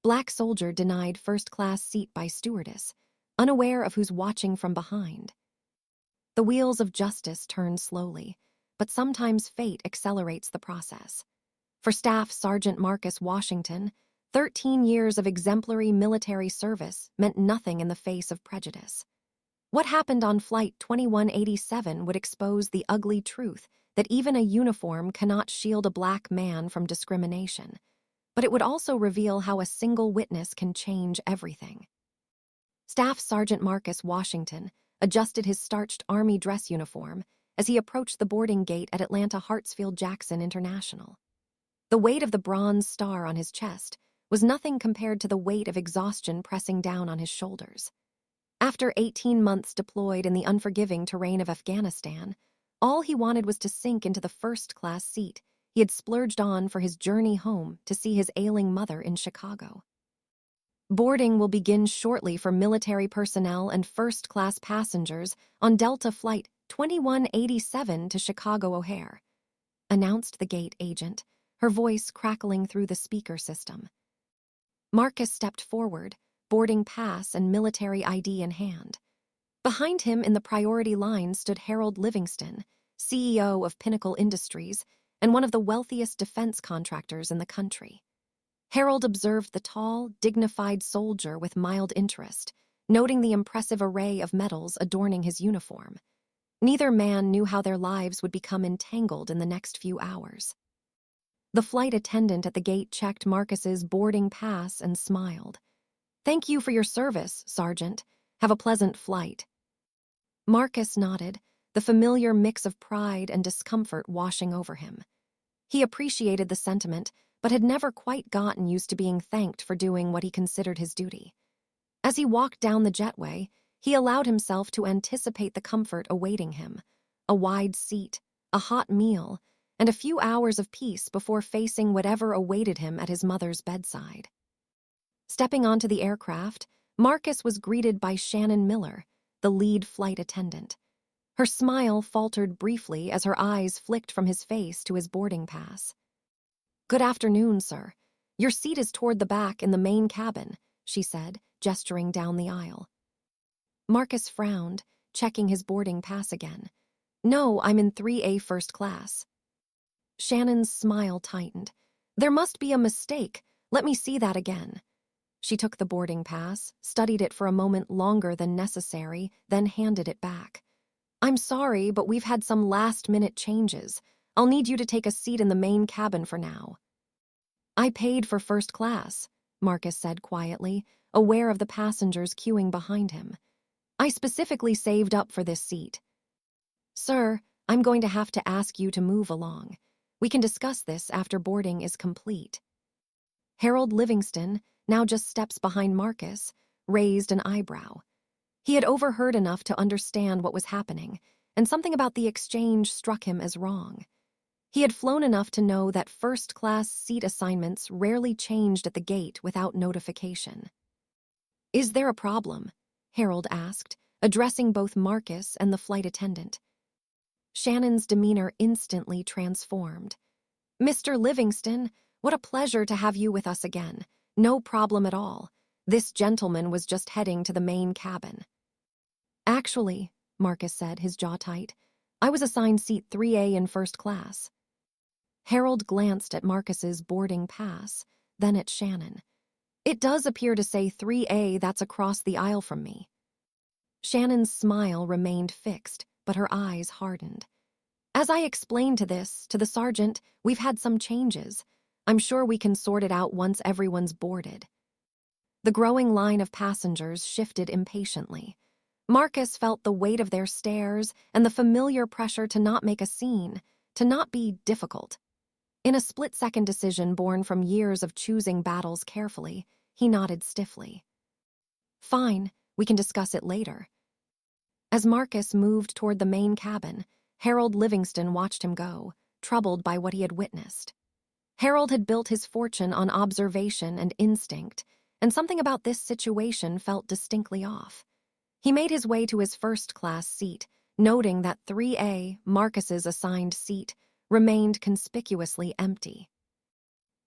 Black soldier denied first-class seat by stewardess, unaware of who's watching from behind. The wheels of justice turn slowly, but sometimes fate accelerates the process. For Staff Sergeant Marcus Washington, 13 years of exemplary military service meant nothing in the face of prejudice. What happened on Flight 2187 would expose the ugly truth that even a uniform cannot shield a black man from discrimination, but it would also reveal how a single witness can change everything. Staff Sergeant Marcus Washington adjusted his starched Army dress uniform as he approached the boarding gate at Atlanta Hartsfield-Jackson International. The weight of the bronze star on his chest was nothing compared to the weight of exhaustion pressing down on his shoulders. After 18 months deployed in the unforgiving terrain of Afghanistan, all he wanted was to sink into the first-class seat he had splurged on for his journey home to see his ailing mother in Chicago. Boarding will begin shortly for military personnel and first-class passengers on Delta Flight 2187 to Chicago O'Hare, announced the gate agent, her voice crackling through the speaker system. Marcus stepped forward, boarding pass and military ID in hand. Behind him in the priority line stood Harold Livingston, CEO of Pinnacle Industries and one of the wealthiest defense contractors in the country. Harold observed the tall, dignified soldier with mild interest, noting the impressive array of medals adorning his uniform. Neither man knew how their lives would become entangled in the next few hours. The flight attendant at the gate checked Marcus's boarding pass and smiled. "Thank you for your service, Sergeant. Have a pleasant flight." Marcus nodded, the familiar mix of pride and discomfort washing over him. He appreciated the sentiment, but had never quite gotten used to being thanked for doing what he considered his duty. As he walked down the jetway, he allowed himself to anticipate the comfort awaiting him: a wide seat, a hot meal, and a few hours of peace before facing whatever awaited him at his mother's bedside. Stepping onto the aircraft, Marcus was greeted by Shannon Miller, the lead flight attendant. Her smile faltered briefly as her eyes flicked from his face to his boarding pass. "Good afternoon, sir. Your seat is toward the back in the main cabin," she said, gesturing down the aisle. Marcus frowned, checking his boarding pass again. "No, I'm in 3A first class." Shannon's smile tightened. "There must be a mistake. Let me see that again." She took the boarding pass, studied it for a moment longer than necessary, then handed it back. "I'm sorry, but we've had some last-minute changes. I'll need you to take a seat in the main cabin for now." "I paid for first class," Marcus said quietly, aware of the passengers queuing behind him. "I specifically saved up for this seat." "Sir, I'm going to have to ask you to move along. We can discuss this after boarding is complete." Harold Livingston, now just steps behind Marcus, raised an eyebrow. He had overheard enough to understand what was happening, and something about the exchange struck him as wrong. He had flown enough to know that first-class seat assignments rarely changed at the gate without notification. "Is there a problem?" Harold asked, addressing both Marcus and the flight attendant. Shannon's demeanor instantly transformed. "Mr. Livingston, what a pleasure to have you with us again. No problem at all. This gentleman was just heading to the main cabin." "Actually," Marcus said, his jaw tight, "I was assigned seat 3A in first class." Harold glanced at Marcus's boarding pass, then at Shannon. "It does appear to say 3A, that's across the aisle from me." Shannon's smile remained fixed, but her eyes hardened. "As I explained to the sergeant, we've had some changes. I'm sure we can sort it out once everyone's boarded." The growing line of passengers shifted impatiently. Marcus felt the weight of their stares and the familiar pressure to not make a scene, to not be difficult. In a split-second decision born from years of choosing battles carefully, he nodded stiffly. "Fine, we can discuss it later." As Marcus moved toward the main cabin, Harold Livingston watched him go, troubled by what he had witnessed. Harold had built his fortune on observation and instinct, and something about this situation felt distinctly off. He made his way to his first-class seat, noting that 3A, Marcus's assigned seat, remained conspicuously empty.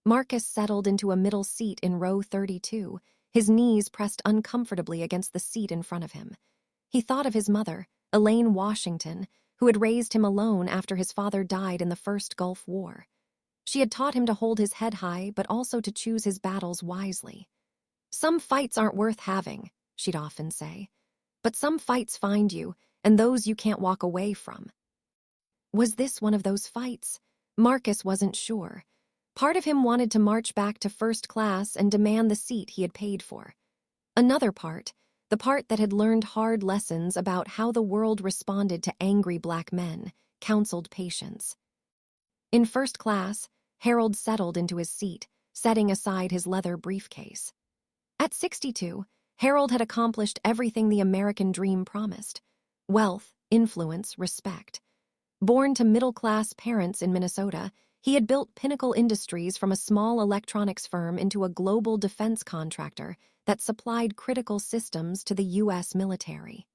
Marcus settled into a middle seat in row 32, his knees pressed uncomfortably against the seat in front of him. He thought of his mother, Elaine Washington, who had raised him alone after his father died in the First Gulf War. She had taught him to hold his head high, but also to choose his battles wisely. "Some fights aren't worth having," she'd often say. "But some fights find you, and those you can't walk away from." Was this one of those fights? Marcus wasn't sure. Part of him wanted to march back to first class and demand the seat he had paid for. Another part, the part that had learned hard lessons about how the world responded to angry black men, counseled patience. In first class, Harold settled into his seat, setting aside his leather briefcase. At 62, Harold had accomplished everything the American dream promised: wealth, influence, respect. Born to middle-class parents in Minnesota, he had built Pinnacle Industries from a small electronics firm into a global defense contractor that supplied critical systems to the U.S. military.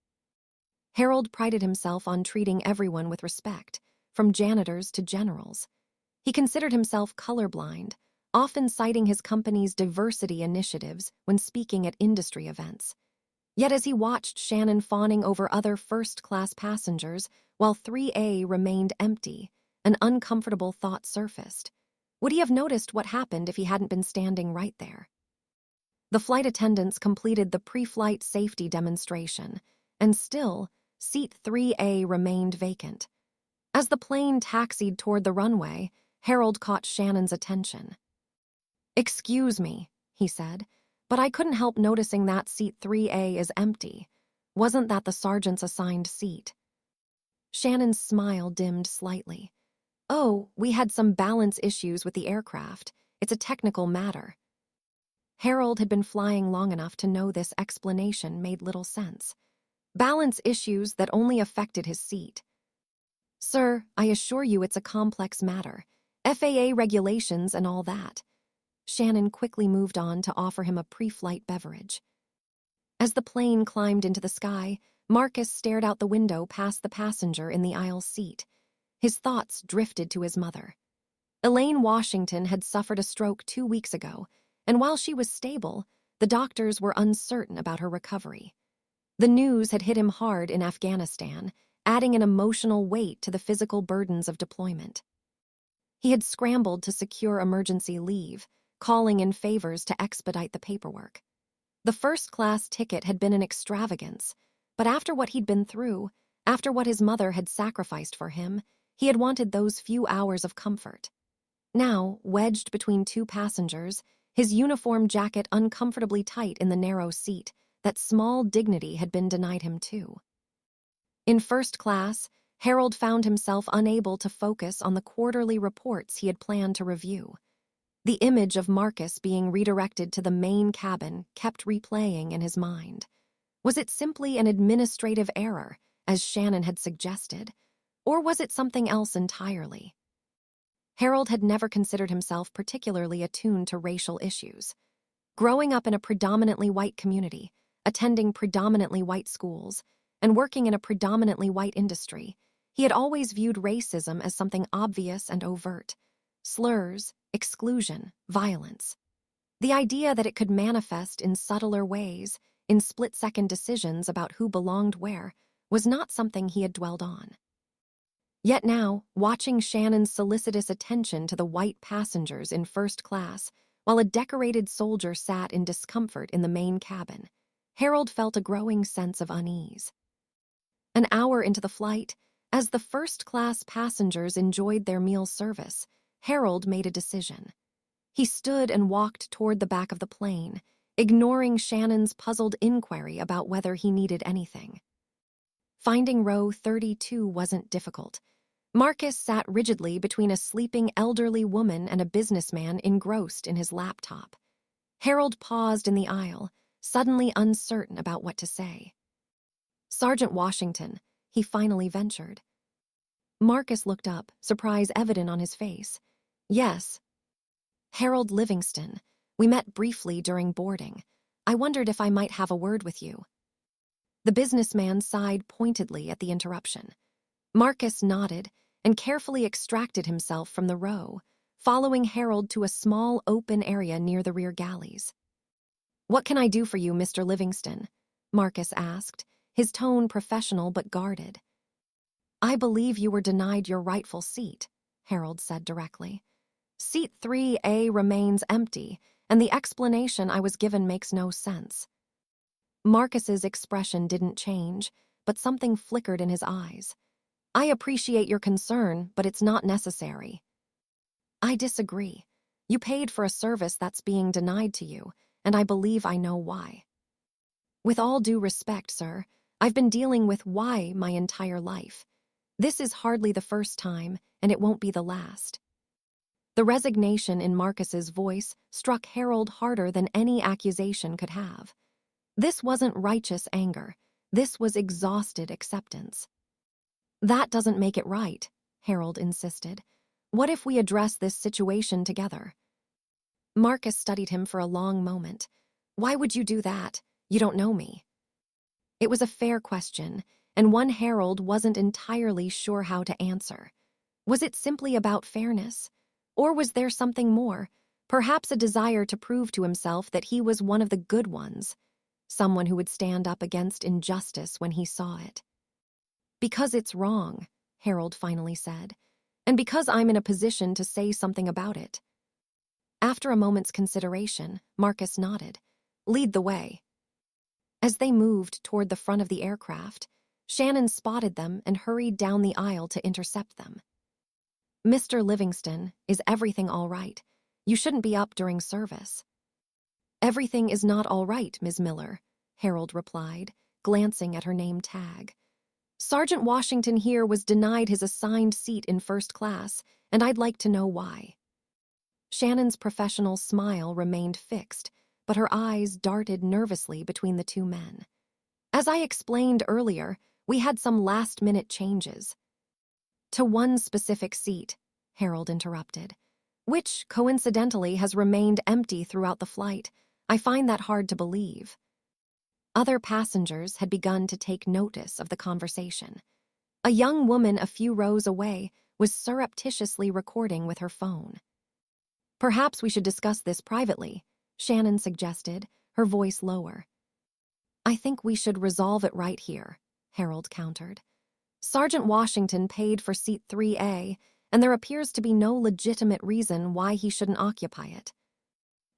Harold prided himself on treating everyone with respect, from janitors to generals. He considered himself colorblind, often citing his company's diversity initiatives when speaking at industry events. Yet as he watched Shannon fawning over other first-class passengers while 3A remained empty, an uncomfortable thought surfaced. Would he have noticed what happened if he hadn't been standing right there? The flight attendants completed the pre-flight safety demonstration, and still, seat 3A remained vacant. As the plane taxied toward the runway, Harold caught Shannon's attention. "Excuse me," he said, "but I couldn't help noticing that seat 3A is empty. Wasn't that the sergeant's assigned seat?" Shannon's smile dimmed slightly. "Oh, we had some balance issues with the aircraft. It's a technical matter." Harold had been flying long enough to know this explanation made little sense. Balance issues that only affected his seat. "Sir, I assure you it's a complex matter. FAA regulations and all that." Shannon quickly moved on to offer him a pre-flight beverage. As the plane climbed into the sky, Marcus stared out the window past the passenger in the aisle seat. His thoughts drifted to his mother. Elaine Washington had suffered a stroke 2 weeks ago, and while she was stable, the doctors were uncertain about her recovery. The news had hit him hard in Afghanistan, adding an emotional weight to the physical burdens of deployment. He had scrambled to secure emergency leave, calling in favors to expedite the paperwork. The first-class ticket had been an extravagance, but after what he'd been through, after what his mother had sacrificed for him, he had wanted those few hours of comfort. Now, wedged between two passengers, his uniform jacket uncomfortably tight in the narrow seat, that small dignity had been denied him too. In first class, Harold found himself unable to focus on the quarterly reports he had planned to review. The image of Marcus being redirected to the main cabin kept replaying in his mind. Was it simply an administrative error, as Shannon had suggested, or was it something else entirely? Harold had never considered himself particularly attuned to racial issues. Growing up in a predominantly white community, attending predominantly white schools, and working in a predominantly white industry, he had always viewed racism as something obvious and overt. Slurs, exclusion, violence. The idea that it could manifest in subtler ways, in split-second decisions about who belonged where, was not something he had dwelled on. Yet now, watching Shannon's solicitous attention to the white passengers in first class, while a decorated soldier sat in discomfort in the main cabin, Harold felt a growing sense of unease. An hour into the flight, as the first-class passengers enjoyed their meal service, Harold made a decision. He stood and walked toward the back of the plane, ignoring Shannon's puzzled inquiry about whether he needed anything. Finding row 32 wasn't difficult. Marcus sat rigidly between a sleeping elderly woman and a businessman engrossed in his laptop. Harold paused in the aisle, suddenly uncertain about what to say. "Sergeant Washington," he finally ventured. Marcus looked up, surprise evident on his face. "Yes." "Harold Livingston. We met briefly during boarding. I wondered if I might have a word with you." The businessman sighed pointedly at the interruption. Marcus nodded and carefully extracted himself from the row, following Harold to a small open area near the rear galleys. "What can I do for you, Mr. Livingston?" Marcus asked, his tone professional but guarded. "I believe you were denied your rightful seat," Harold said directly. "Seat 3A remains empty, and the explanation I was given makes no sense." Marcus's expression didn't change, but something flickered in his eyes. "I appreciate your concern, but it's not necessary." "I disagree. You paid for a service that's being denied to you, and I believe I know why." "With all due respect, sir, I've been dealing with why my entire life. This is hardly the first time, and it won't be the last." The resignation in Marcus's voice struck Harold harder than any accusation could have. This wasn't righteous anger. This was exhausted acceptance. "That doesn't make it right," Harold insisted. "What if we address this situation together?" Marcus studied him for a long moment. "Why would you do that? You don't know me." It was a fair question, and one Harold wasn't entirely sure how to answer. Was it simply about fairness? Or was there something more, perhaps a desire to prove to himself that he was one of the good ones, someone who would stand up against injustice when he saw it? "Because it's wrong," Harold finally said, "and because I'm in a position to say something about it." After a moment's consideration, Marcus nodded. "Lead the way." As they moved toward the front of the aircraft, Shannon spotted them and hurried down the aisle to intercept them. "Mr. Livingston, is everything all right? You shouldn't be up during service." "Everything is not all right, Ms. Miller," Harold replied, glancing at her name tag. "Sergeant Washington here was denied his assigned seat in first class, and I'd like to know why." Shannon's professional smile remained fixed, but her eyes darted nervously between the two men. "As I explained earlier, we had some last-minute changes." "To one specific seat," Harold interrupted, "which, coincidentally, has remained empty throughout the flight. I find that hard to believe." Other passengers had begun to take notice of the conversation. A young woman a few rows away was surreptitiously recording with her phone. "Perhaps we should discuss this privately," Shannon suggested, her voice lower. "I think we should resolve it right here," Harold countered. "Sergeant Washington paid for seat 3A, and there appears to be no legitimate reason why he shouldn't occupy it."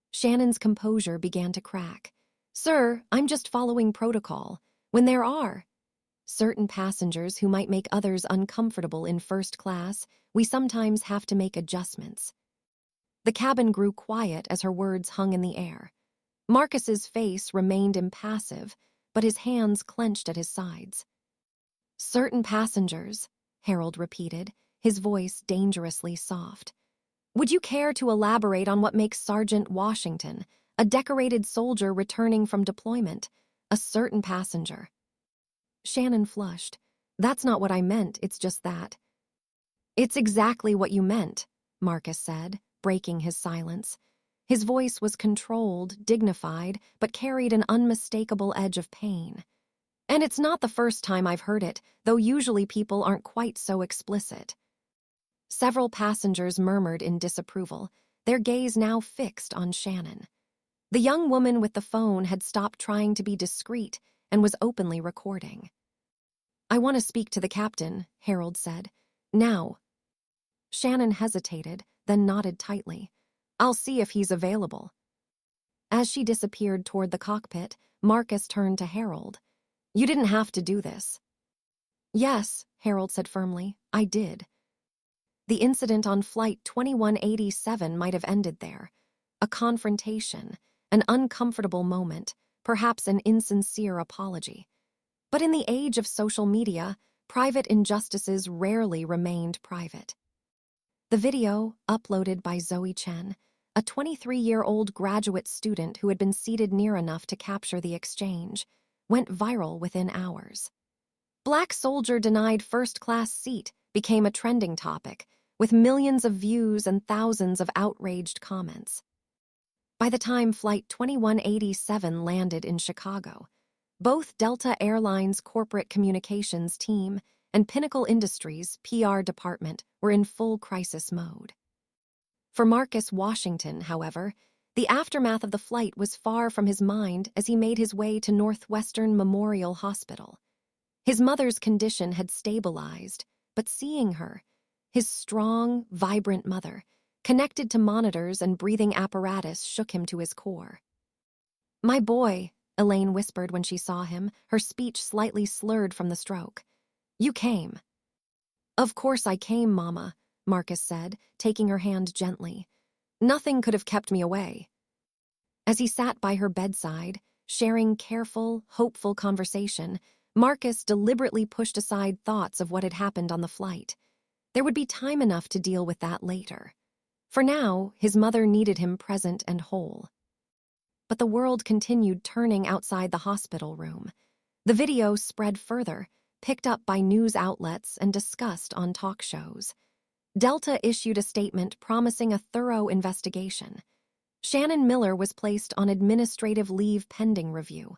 Shannon's composure began to crack. "Sir, I'm just following protocol. When there are certain passengers who might make others uncomfortable in first class, we sometimes have to make adjustments." The cabin grew quiet as her words hung in the air. Marcus's face remained impassive, but his hands clenched at his sides. "Certain passengers," Harold repeated, his voice dangerously soft. "Would you care to elaborate on what makes Sergeant Washington, a decorated soldier returning from deployment, a certain passenger?" Shannon flushed. "That's not what I meant, it's just that." "It's exactly what you meant," Marcus said, breaking his silence. His voice was controlled, dignified, but carried an unmistakable edge of pain. "And it's not the first time I've heard it, though usually people aren't quite so explicit." Several passengers murmured in disapproval, their gaze now fixed on Shannon. The young woman with the phone had stopped trying to be discreet and was openly recording. "I want to speak to the captain," Harold said. "Now." Shannon hesitated, then nodded tightly. "I'll see if he's available." As she disappeared toward the cockpit, Marcus turned to Harold. "You didn't have to do this." "Yes," Harold said firmly, "I did." The incident on Flight 2187 might have ended there. A confrontation, an uncomfortable moment, perhaps an insincere apology. But in the age of social media, private injustices rarely remained private. The video, uploaded by Zoe Chen, a 23-year-old graduate student who had been seated near enough to capture the exchange, went viral within hours. "Black soldier denied first-class seat" became a trending topic, with millions of views and thousands of outraged comments. By the time Flight 2187 landed in Chicago, both Delta Airlines' corporate communications team and Pinnacle Industries' PR department were in full crisis mode. For Marcus Washington, however, the aftermath of the flight was far from his mind as he made his way to Northwestern Memorial Hospital. His mother's condition had stabilized, but seeing her, his strong, vibrant mother, connected to monitors and breathing apparatus, shook him to his core. "My boy," Elaine whispered when she saw him, her speech slightly slurred from the stroke. "You came." "Of course I came, Mama," Marcus said, taking her hand gently. "Nothing could have kept me away." As he sat by her bedside, sharing careful, hopeful conversation, Marcus deliberately pushed aside thoughts of what had happened on the flight. There would be time enough to deal with that later. For now, his mother needed him present and whole. But the world continued turning outside the hospital room. The video spread further, picked up by news outlets and discussed on talk shows. Delta issued a statement promising a thorough investigation. Shannon Miller was placed on administrative leave pending review.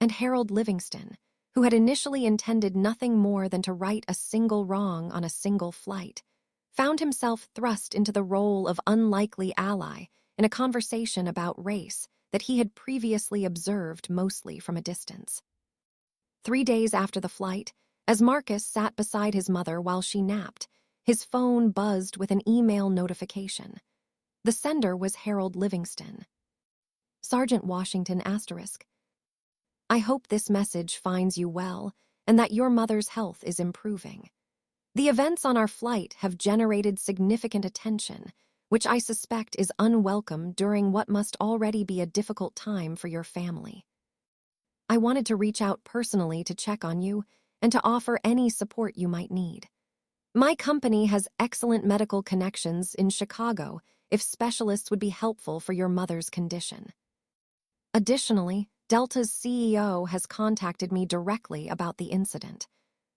And Harold Livingston, who had initially intended nothing more than to right a single wrong on a single flight, found himself thrust into the role of unlikely ally in a conversation about race that he had previously observed mostly from a distance. 3 days after the flight, as Marcus sat beside his mother while she napped, his phone buzzed with an email notification. The sender was Harold Livingston. Sergeant Washington *. "I hope this message finds you well and that your mother's health is improving. The events on our flight have generated significant attention, which I suspect is unwelcome during what must already be a difficult time for your family. I wanted to reach out personally to check on you and to offer any support you might need. My company has excellent medical connections in Chicago if specialists would be helpful for your mother's condition. Additionally, Delta's CEO has contacted me directly about the incident.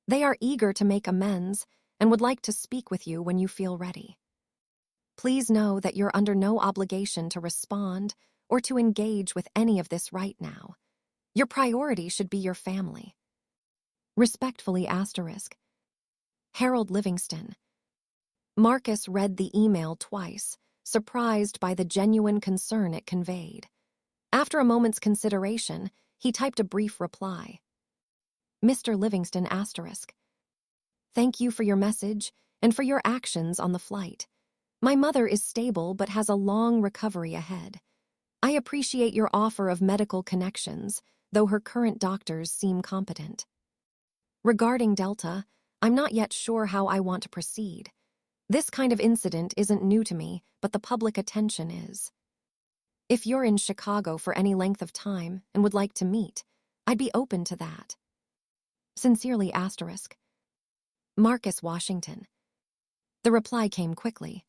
They are eager to make amends and would like to speak with you when you feel ready. Please know that you're under no obligation to respond or to engage with any of this right now. Your priority should be your family. Respectfully *. Harold Livingston." Marcus read the email twice, surprised by the genuine concern it conveyed. After a moment's consideration, he typed a brief reply. "Mr. Livingston *. Thank you for your message and for your actions on the flight. My mother is stable but has a long recovery ahead. I appreciate your offer of medical connections, though her current doctors seem competent. Regarding Delta, I'm not yet sure how I want to proceed. This kind of incident isn't new to me, but the public attention is. If you're in Chicago for any length of time and would like to meet, I'd be open to that. Sincerely *. Marcus Washington." The reply came quickly.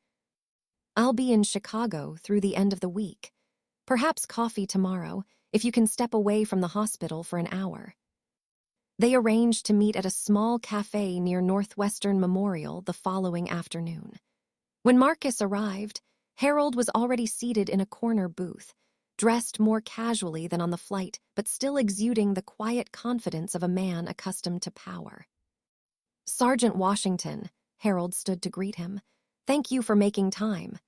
"I'll be in Chicago through the end of the week. Perhaps coffee tomorrow, if you can step away from the hospital for an hour." They arranged to meet at a small cafe near Northwestern Memorial the following afternoon. When Marcus arrived, Harold was already seated in a corner booth, dressed more casually than on the flight, but still exuding the quiet confidence of a man accustomed to power. "Sergeant Washington," Harold stood to greet him. "Thank you for making time."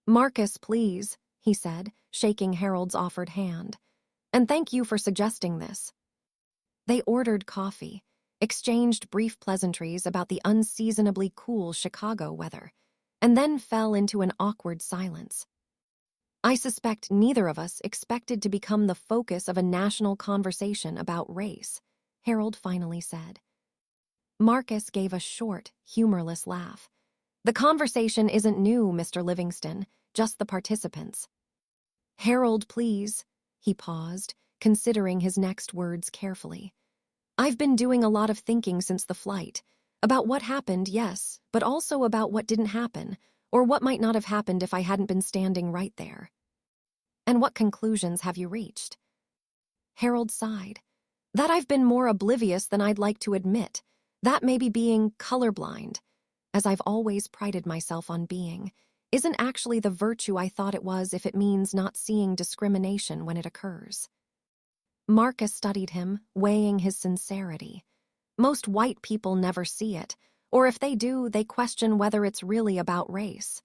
"Marcus, please," he said, shaking Harold's offered hand. "And thank you for suggesting this." They ordered coffee, exchanged brief pleasantries about the unseasonably cool Chicago weather, and then fell into an awkward silence. "I suspect neither of us expected to become the focus of a national conversation about race," Harold finally said. Marcus gave a short, humorless laugh. "The conversation isn't new, Mr. Livingston, just the participants." "Harold, please." He paused, considering his next words carefully. "I've been doing a lot of thinking since the flight. About what happened, yes, but also about what didn't happen, or what might not have happened if I hadn't been standing right there." "And what conclusions have you reached?" Harold sighed. "That I've been more oblivious than I'd like to admit. That maybe being colorblind, as I've always prided myself on being, isn't actually the virtue I thought it was if it means not seeing discrimination when it occurs." Marcus studied him, weighing his sincerity. Most white people never see it, or if they do, they question whether it's really about race.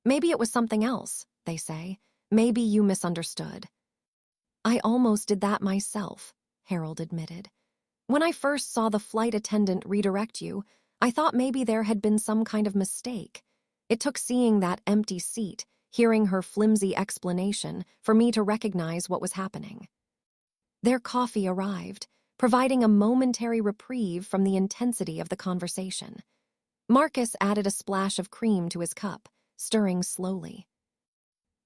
Maybe it was something else, they say. Maybe you misunderstood. I almost did that myself, Harold admitted. When I first saw the flight attendant redirect you, I thought maybe there had been some kind of mistake. It took seeing that empty seat, hearing her flimsy explanation, for me to recognize what was happening. Their coffee arrived, providing a momentary reprieve from the intensity of the conversation. Marcus added a splash of cream to his cup, stirring slowly.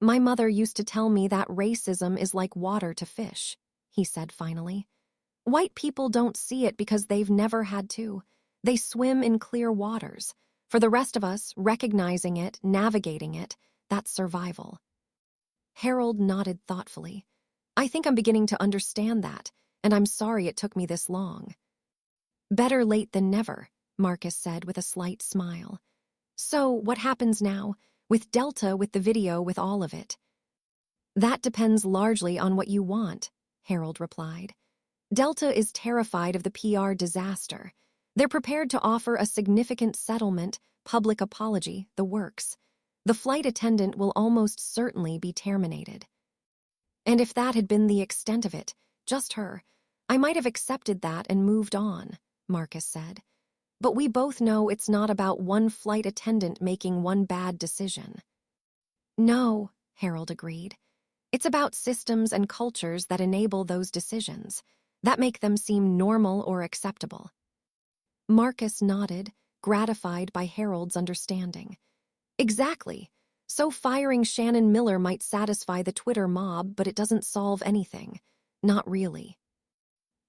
My mother used to tell me that racism is like water to fish, he said finally. White people don't see it because they've never had to. They swim in clear waters. For the rest of us, recognizing it, navigating it, that's survival. Harold nodded thoughtfully. I think I'm beginning to understand that, and I'm sorry it took me this long. Better late than never, Marcus said with a slight smile. So, what happens now? With Delta, with the video, with all of it? That depends largely on what you want, Harold replied. Delta is terrified of the PR disaster. They're prepared to offer a significant settlement, public apology, the works. The flight attendant will almost certainly be terminated. And if that had been the extent of it, just her, I might have accepted that and moved on, Marcus said. But we both know it's not about one flight attendant making one bad decision. No, Harold agreed. It's about systems and cultures that enable those decisions, that make them seem normal or acceptable. Marcus nodded, gratified by Harold's understanding. Exactly. So firing Shannon Miller might satisfy the Twitter mob, but it doesn't solve anything. Not really.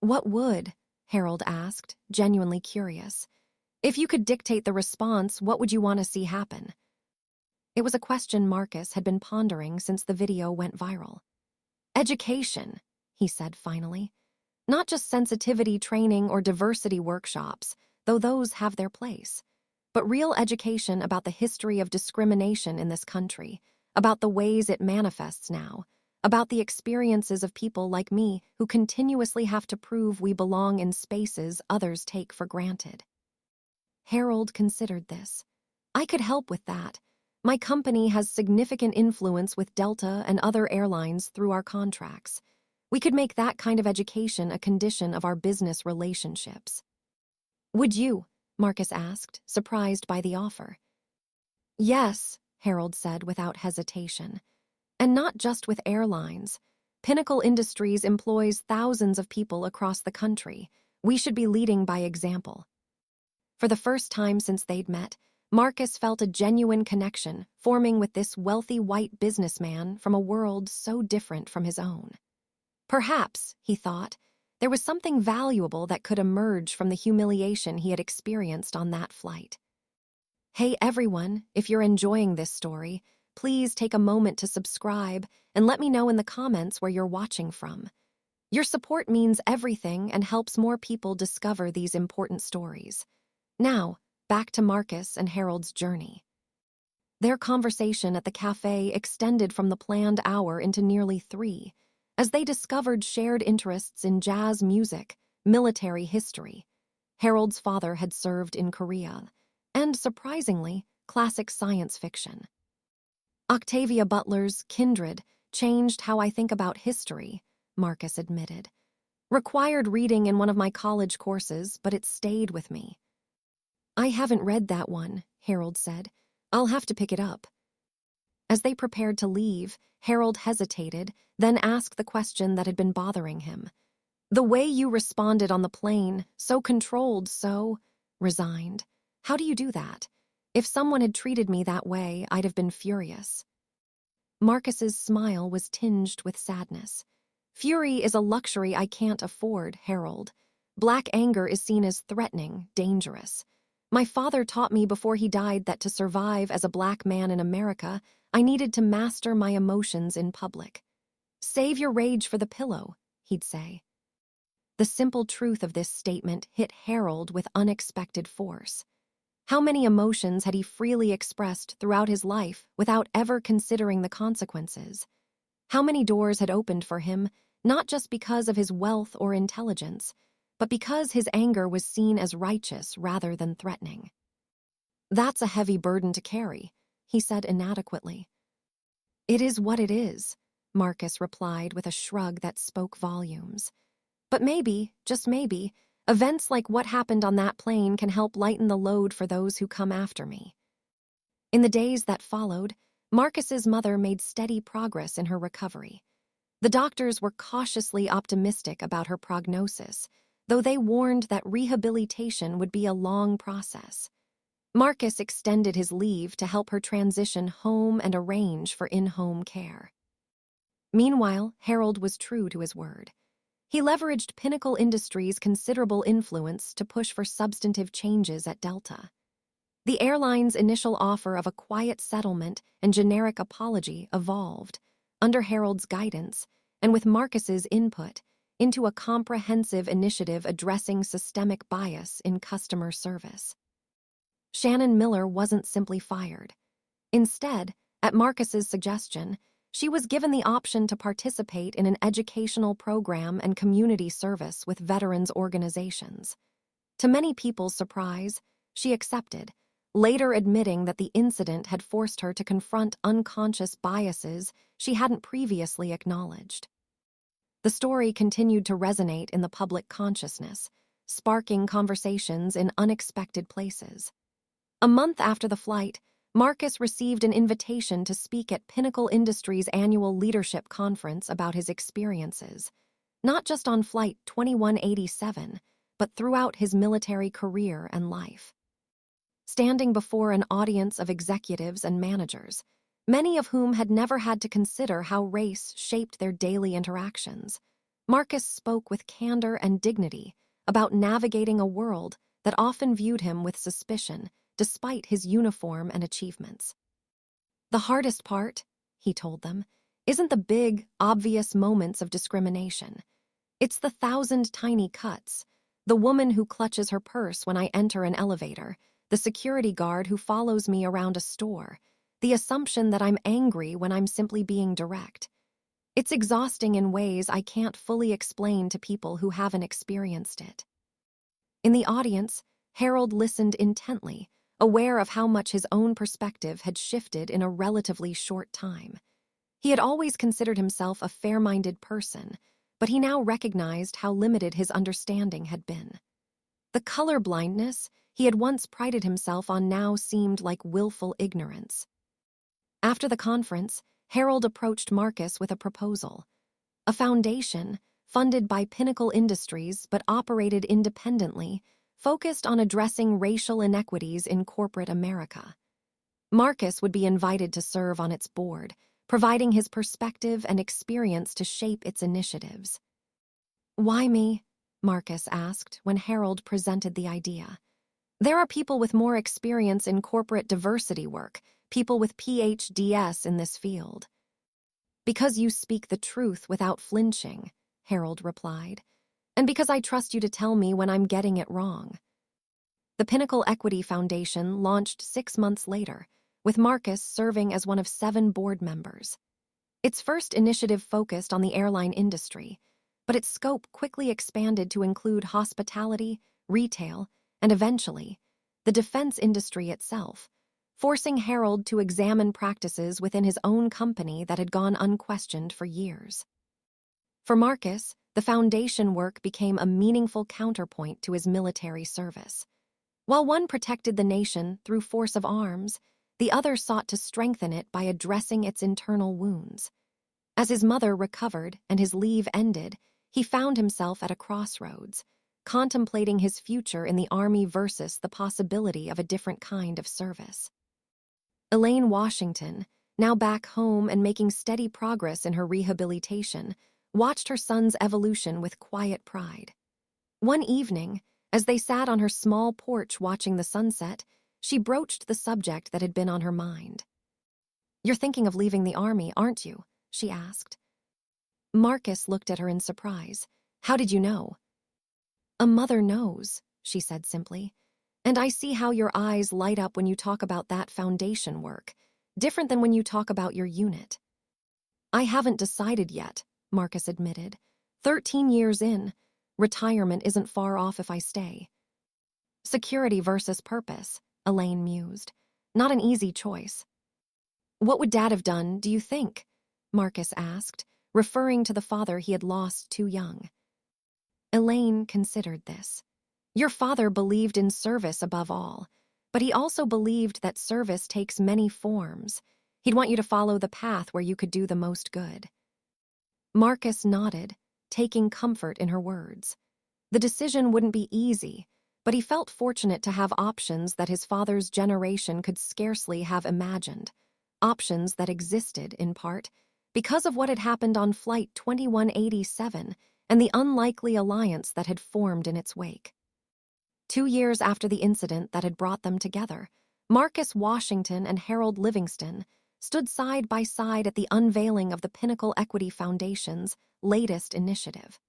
What would? Harold asked, genuinely curious. If you could dictate the response, what would you want to see happen? It was a question Marcus had been pondering since the video went viral. Education, he said finally. Not just sensitivity training or diversity workshops, though those have their place, but real education about the history of discrimination in this country, about the ways it manifests now, about the experiences of people like me who continuously have to prove we belong in spaces others take for granted. Harold considered this. I could help with that. My company has significant influence with Delta and other airlines through our contracts. We could make that kind of education a condition of our business relationships. Would you? Marcus asked, surprised by the offer. Yes, Harold said without hesitation. And not just with airlines. Pinnacle Industries employs thousands of people across the country. We should be leading by example. For the first time since they'd met, Marcus felt a genuine connection forming with this wealthy white businessman from a world so different from his own. Perhaps, he thought, there was something valuable that could emerge from the humiliation he had experienced on that flight. Hey everyone, if you're enjoying this story, please take a moment to subscribe and let me know in the comments where you're watching from. Your support means everything and helps more people discover these important stories. Now, back to Marcus and Harold's journey. Their conversation at the cafe extended from the planned hour into nearly 3, as they discovered shared interests in jazz music, military history. Harold's father had served in Korea, and, surprisingly, classic science fiction. Octavia Butler's Kindred changed how I think about history, Marcus admitted. Required reading in one of my college courses, but it stayed with me. I haven't read that one, Harold said. I'll have to pick it up. As they prepared to leave, Harold hesitated, then asked the question that had been bothering him. The way you responded on the plane, so controlled, so resigned. How do you do that? If someone had treated me that way, I'd have been furious. Marcus's smile was tinged with sadness. Fury is a luxury I can't afford, Harold. Black anger is seen as threatening, dangerous. My father taught me before he died that to survive as a black man in America, I needed to master my emotions in public. Save your rage for the pillow, he'd say. The simple truth of this statement hit Harold with unexpected force. How many emotions had he freely expressed throughout his life without ever considering the consequences? How many doors had opened for him, not just because of his wealth or intelligence, but because his anger was seen as righteous rather than threatening? That's a heavy burden to carry, he said inadequately. It is what it is, Marcus replied with a shrug that spoke volumes. But maybe, just maybe, events like what happened on that plane can help lighten the load for those who come after me. In the days that followed, Marcus's mother made steady progress in her recovery. The doctors were cautiously optimistic about her prognosis, though they warned that rehabilitation would be a long process. Marcus extended his leave to help her transition home and arrange for in-home care. Meanwhile, Harold was true to his word. He leveraged Pinnacle Industries' considerable influence to push for substantive changes at Delta. The airline's initial offer of a quiet settlement and generic apology evolved, under Harold's guidance and with Marcus's input, into a comprehensive initiative addressing systemic bias in customer service. Shannon Miller wasn't simply fired. Instead, at Marcus's suggestion, she was given the option to participate in an educational program and community service with veterans organizations. To many people's surprise, she accepted, later admitting that the incident had forced her to confront unconscious biases she hadn't previously acknowledged. The story continued to resonate in the public consciousness, sparking conversations in unexpected places. A month after the flight, Marcus received an invitation to speak at Pinnacle Industries' annual leadership conference about his experiences, not just on Flight 2187, but throughout his military career and life. Standing before an audience of executives and managers, many of whom had never had to consider how race shaped their daily interactions, Marcus spoke with candor and dignity about navigating a world that often viewed him with suspicion, despite his uniform and achievements. The hardest part, he told them, isn't the big, obvious moments of discrimination. It's the 1,000 tiny cuts, the woman who clutches her purse when I enter an elevator, the security guard who follows me around a store, the assumption that I'm angry when I'm simply being direct. It's exhausting in ways I can't fully explain to people who haven't experienced it. In the audience, Harold listened intently, aware of how much his own perspective had shifted in a relatively short time. He had always considered himself a fair-minded person, but he now recognized how limited his understanding had been. The color blindness he had once prided himself on now seemed like willful ignorance. After the conference, Harold approached Marcus with a proposal. A foundation, funded by Pinnacle Industries but operated independently, focused on addressing racial inequities in corporate America. Marcus would be invited to serve on its board, providing his perspective and experience to shape its initiatives. Why me? Marcus asked when Harold presented the idea. There are people with more experience in corporate diversity work, people with PhDs in this field. Because you speak the truth without flinching, Harold replied, and because I trust you to tell me when I'm getting it wrong. The Pinnacle Equity Foundation launched 6 months later, with Marcus serving as one of 7 board members. Its first initiative focused on the airline industry, but its scope quickly expanded to include hospitality, retail, and eventually, the defense industry itself, forcing Harold to examine practices within his own company that had gone unquestioned for years. For Marcus, the foundation work became a meaningful counterpoint to his military service. While one protected the nation through force of arms, the other sought to strengthen it by addressing its internal wounds. As his mother recovered and his leave ended, he found himself at a crossroads, contemplating his future in the Army versus the possibility of a different kind of service. Elaine Washington, now back home and making steady progress in her rehabilitation, watched her son's evolution with quiet pride. One evening, as they sat on her small porch watching the sunset, she broached the subject that had been on her mind. "You're thinking of leaving the Army, aren't you?" she asked. Marcus looked at her in surprise. "How did you know?" "A mother knows," she said simply. "And I see how your eyes light up when you talk about that foundation work, different than when you talk about your unit." "I haven't decided yet," Marcus admitted. 13 years in, retirement isn't far off if I stay. Security versus purpose, Elaine mused. Not an easy choice. What would Dad have done, do you think? Marcus asked, referring to the father he had lost too young. Elaine considered this. Your father believed in service above all, but he also believed that service takes many forms. He'd want you to follow the path where you could do the most good. Marcus nodded, taking comfort in her words. The decision wouldn't be easy, but he felt fortunate to have options that his father's generation could scarcely have imagined. Options that existed, in part, because of what had happened on Flight 2187 and the unlikely alliance that had formed in its wake. 2 years after the incident that had brought them together, Marcus Washington and Harold Livingston stood side by side at the unveiling of the Pinnacle Equity Foundation's latest initiative,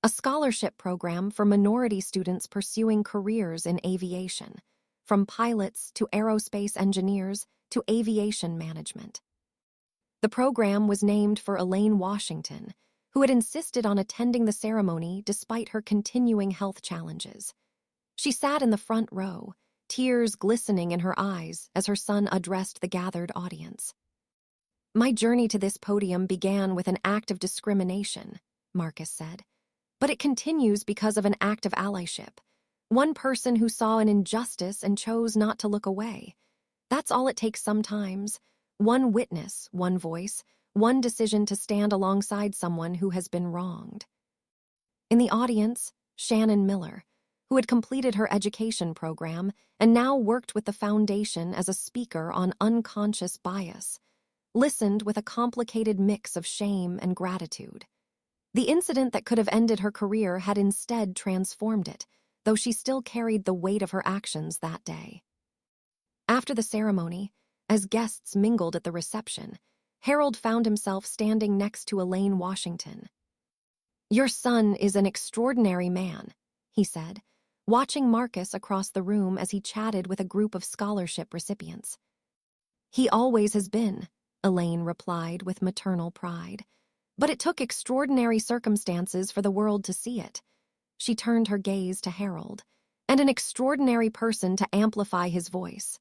a scholarship program for minority students pursuing careers in aviation, from pilots to aerospace engineers to aviation management. The program was named for Elaine Washington, who had insisted on attending the ceremony despite her continuing health challenges. She sat in the front row, tears glistening in her eyes as her son addressed the gathered audience. My journey to this podium began with an act of discrimination, Marcus said, but it continues because of an act of allyship. One person who saw an injustice and chose not to look away. That's all it takes sometimes. One witness, one voice, one decision to stand alongside someone who has been wronged. In the audience, Shannon Miller, who had completed her education program and now worked with the foundation as a speaker on unconscious bias, listened with a complicated mix of shame and gratitude. The incident that could have ended her career had instead transformed it, though she still carried the weight of her actions that day. After the ceremony, as guests mingled at the reception, Harold found himself standing next to Elaine Washington. Your son is an extraordinary man, he said, watching Marcus across the room as he chatted with a group of scholarship recipients. He always has been, Elaine replied with maternal pride. But it took extraordinary circumstances for the world to see it. She turned her gaze to Harold, and an extraordinary person to amplify his voice.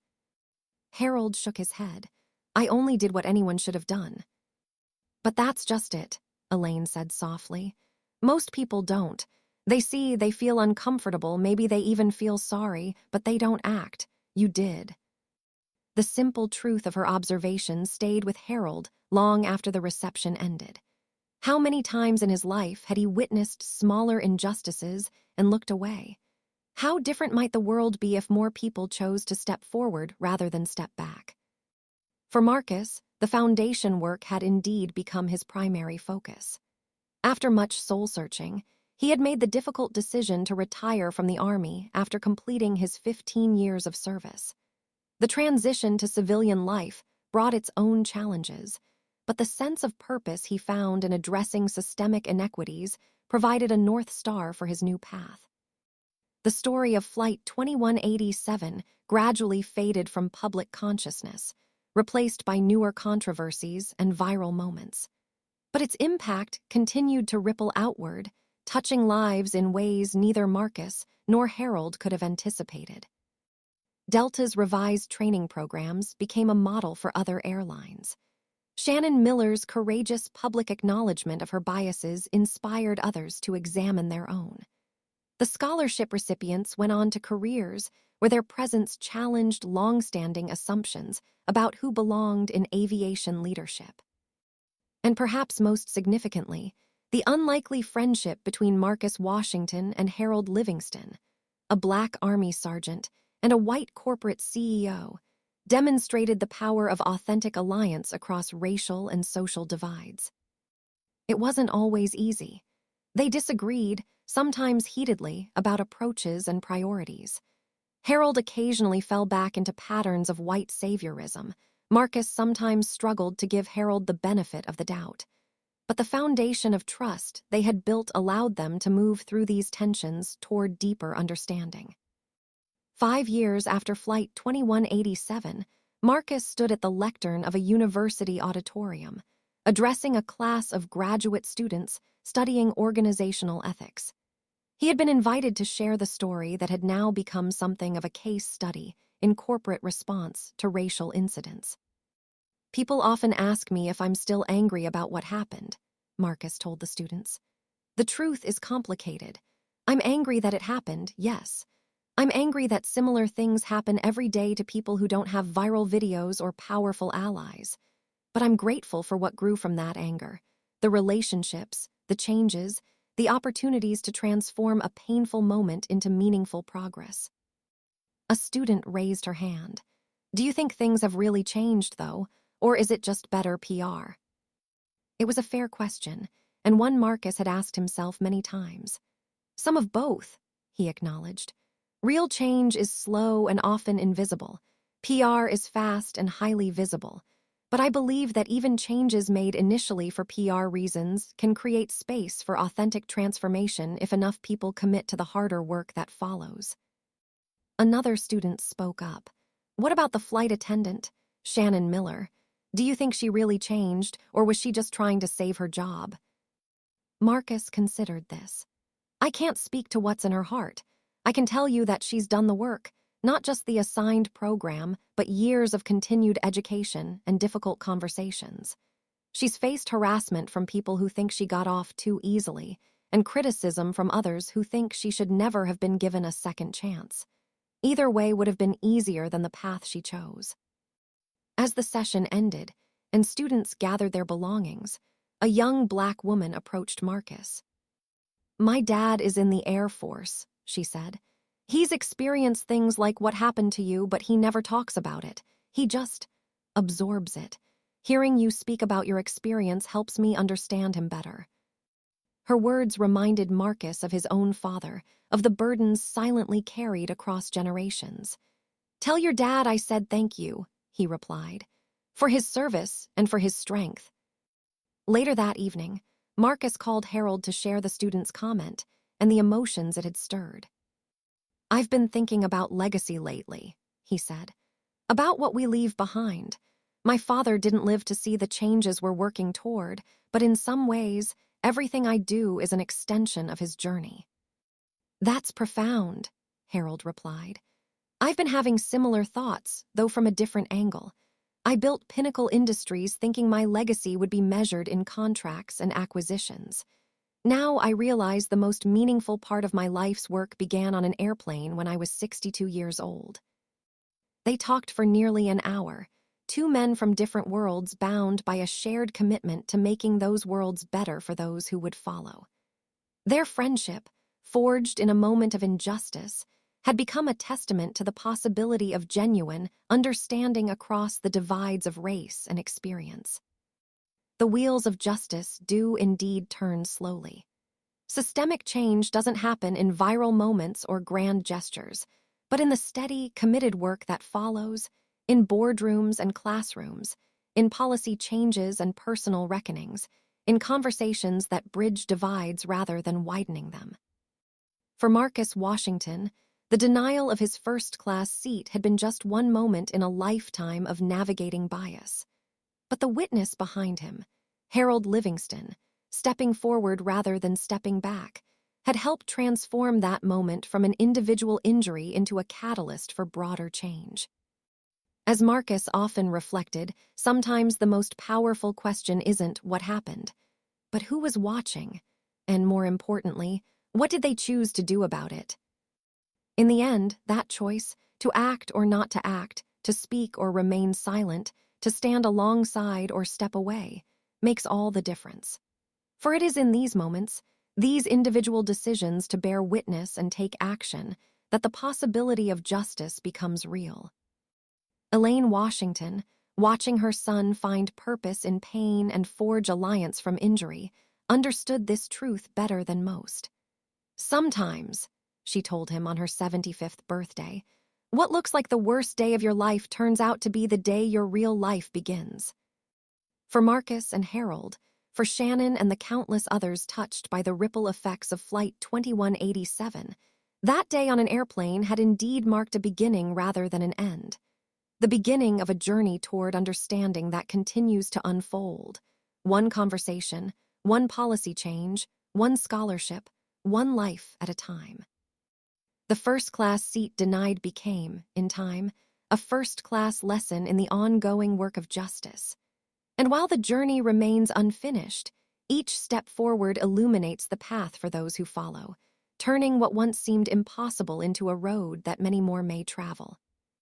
Harold shook his head. I only did what anyone should have done. But that's just it, Elaine said softly. Most people don't. They feel uncomfortable, maybe they even feel sorry, but they don't act. You did. The simple truth of her observation stayed with Harold long after the reception ended. How many times in his life had he witnessed smaller injustices and looked away? How different might the world be if more people chose to step forward rather than step back? For Marcus, the foundation work had indeed become his primary focus. After much soul-searching, he had made the difficult decision to retire from the Army after completing his 15 years of service. The transition to civilian life brought its own challenges, but the sense of purpose he found in addressing systemic inequities provided a North Star for his new path. The story of Flight 2187 gradually faded from public consciousness, replaced by newer controversies and viral moments. But its impact continued to ripple outward, touching lives in ways neither Marcus nor Harold could have anticipated. Delta's revised training programs became a model for other airlines. Shannon Miller's courageous public acknowledgement of her biases inspired others to examine their own. The scholarship recipients went on to careers where their presence challenged long-standing assumptions about who belonged in aviation leadership. And perhaps most significantly, the unlikely friendship between Marcus Washington and Harold Livingston, a Black Army sergeant and a white corporate CEO, demonstrated the power of authentic alliance across racial and social divides. It wasn't always easy. They disagreed, sometimes heatedly, about approaches and priorities. Harold occasionally fell back into patterns of white saviorism. Marcus sometimes struggled to give Harold the benefit of the doubt. But the foundation of trust they had built allowed them to move through these tensions toward deeper understanding. 5 years after Flight 2187, Marcus stood at the lectern of a university auditorium, addressing a class of graduate students studying organizational ethics. He had been invited to share the story that had now become something of a case study in corporate response to racial incidents. People often ask me if I'm still angry about what happened, Marcus told the students. The truth is complicated. I'm angry that it happened, yes. I'm angry that similar things happen every day to people who don't have viral videos or powerful allies. But I'm grateful for what grew from that anger. The relationships, the changes, the opportunities to transform a painful moment into meaningful progress. A student raised her hand. Do you think things have really changed, though, or is it just better PR? It was a fair question, and one Marcus had asked himself many times. Some of both, he acknowledged. Real change is slow and often invisible. PR is fast and highly visible. But I believe that even changes made initially for PR reasons can create space for authentic transformation if enough people commit to the harder work that follows. Another student spoke up. What about the flight attendant, Shannon Miller? Do you think she really changed, or was she just trying to save her job? Marcus considered this. I can't speak to what's in her heart. I can tell you that she's done the work, not just the assigned program, but years of continued education and difficult conversations. She's faced harassment from people who think she got off too easily, and criticism from others who think she should never have been given a second chance. Either way would have been easier than the path she chose. As the session ended, and students gathered their belongings, a young black woman approached Marcus. My dad is in the Air Force, she said. He's experienced things like what happened to you, but he never talks about it. He just absorbs it. Hearing you speak about your experience helps me understand him better. Her words reminded Marcus of his own father, of the burdens silently carried across generations. Tell your dad I said thank you, he replied, for his service and for his strength. Later that evening, Marcus called Harold to share the student's comment and the emotions it had stirred. I've been thinking about legacy lately, he said, about what we leave behind. My father didn't live to see the changes we're working toward, but in some ways, everything I do is an extension of his journey. That's profound, Harold replied. I've been having similar thoughts, though from a different angle. I built Pinnacle Industries thinking my legacy would be measured in contracts and acquisitions. Now I realize the most meaningful part of my life's work began on an airplane when I was 62 years old. They talked for nearly an hour, two men from different worlds bound by a shared commitment to making those worlds better for those who would follow. Their friendship, forged in a moment of injustice, had become a testament to the possibility of genuine understanding across the divides of race and experience. The wheels of justice do indeed turn slowly. Systemic change doesn't happen in viral moments or grand gestures, but in the steady, committed work that follows, in boardrooms and classrooms, in policy changes and personal reckonings, in conversations that bridge divides rather than widening them. For Marcus Washington, the denial of his first-class seat had been just one moment in a lifetime of navigating bias. But the witness behind him, Harold Livingston, stepping forward rather than stepping back, had helped transform that moment from an individual injury into a catalyst for broader change. As Marcus often reflected, sometimes the most powerful question isn't what happened, but who was watching, and more importantly, what did they choose to do about it? In the end, that choice, to act or not to act, to speak or remain silent, to stand alongside or step away, makes all the difference. For it is in these moments, these individual decisions to bear witness and take action, that the possibility of justice becomes real. Elaine Washington, watching her son find purpose in pain and forge alliance from injury, understood this truth better than most. Sometimes, she told him on her 75th birthday, what looks like the worst day of your life turns out to be the day your real life begins. For Marcus and Harold, for Shannon and the countless others touched by the ripple effects of Flight 2187, that day on an airplane had indeed marked a beginning rather than an end. The beginning of a journey toward understanding that continues to unfold. One conversation, one policy change, one scholarship, one life at a time. The first-class seat denied became, in time, a first-class lesson in the ongoing work of justice. And while the journey remains unfinished, each step forward illuminates the path for those who follow, turning what once seemed impossible into a road that many more may travel.